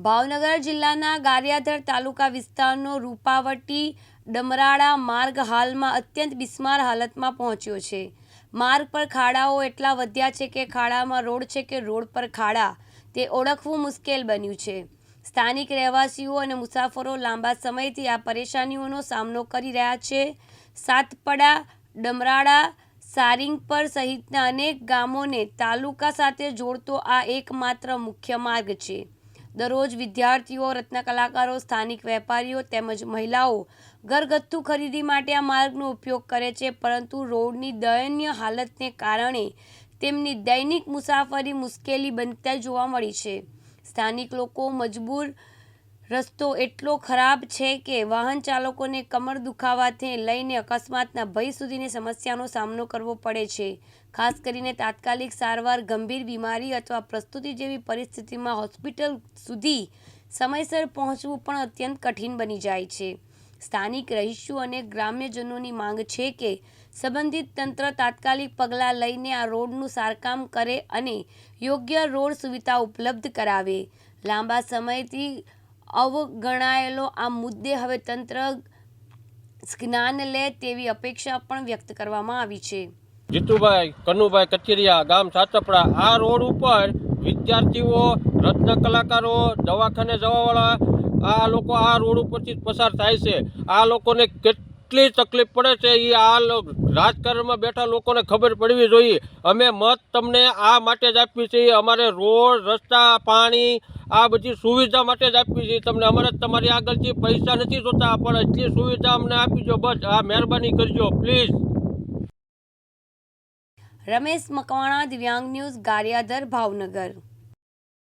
ભાવનગર જિલ્લાના ગારિયાધાર તાલુકા વિસ્તારનો રૂપાવટી ડમરાળા માર્ગ હાલમાં અત્યંત બિસ્માર હાલતમાં પહોંચ્યો છે। માર્ગ પર ખાડાઓ એટલા વધ્યા છે કે ખાડામાં રોડ છે કે રોડ પર ખાડા તે ઓળખવું મુશ્કેલ બન્યું છે। સ્થાનિક રહેવાસીઓ અને મુસાફરો લાંબા સમયથી આ પરેશાનીઓનો સામનો કરી રહ્યા છે। સાતપડા, ડમરાળા, સારિંગપર સહિતના અનેક ગામોને તાલુકા સાથે જોડતો આ એકમાત્ર મુખ્ય માર્ગ છે। દરરોજ વિદ્યાર્થીઓ, રત્ન કલાકારો, સ્થાનિક વેપારીઓ તેમજ મહિલાઓ ઘરગથ્થુ ખરીદી માટે આ માર્ગનો ઉપયોગ કરે છે, પરંતુ રોડની દયનીય હાલતને કારણે તેમની દૈનિક મુસાફરી મુશ્કેલી બનતી જોવા મળી છે। સ્થાનિક લોકો મજબૂર રસ્તો એટલો ખરાબ છે કે વાહન ચાલકોને કમર દુખાવાથી લઈને અકસ્માતના ભય સુધીની સમસ્યાનો સામનો કરવો પડે છે। ખાસ કરીને તાત્કાલિક સારવાર, ગંભીર બીમારી અથવા પ્રસ્તુતિ જેવી પરિસ્થિતિમાં હોસ્પિટલ સુધી સમયસર પહોંચવું પણ અત્યંત કઠિન બની જાય છે। સ્થાનિક રહીશો અને ગ્રામ્યજનોની માંગ છે કે સંબંધિત તંત્ર તાત્કાલિક પગલાં લઈને આ રોડનું સારકામ કરે અને યોગ્ય રોડ સુવિધા ઉપલબ્ધ કરાવે। લાંબા સમયથી અવગણાયેલો આ મુદ્દે હવે તંત્ર જ્ઞાન લે તેવી અપેક્ષા પણ વ્યક્ત કરવામાં આવી છે। જીતુભાઈ કનુભાઈ કચેરિયા, ગામ સાતપડા। આ રોડ ઉપર વિદ્યાર્થીઓ, રત્ન કલાકારો, દવાખાને જવાવાળા આ લોકો આ રોડ ઉપરથી પસાર થાય છે। આ લોકોને કેટલી તકલીફ પડે છે એ આ રાજકારણમાં બેઠા લોકોને ખબર પડવી જોઈએ। અમે મત તમને આ માટે જ આપીએ છીએ, અમારે રોડ, રસ્તા, પાણી આ બધી સુવિધા માટે જ આપીએ છીએ તમને। અમારે તમારી આગળથી પૈસા નથી જોતા, પણ એટલી સુવિધા અમને આપીજો, બસ આ મહેરબાની કરજો પ્લીઝ। રમેશ મકવાણા, દિવ્યાંગ ન્યૂઝ, ગારિયાધાર, ભાવનગર।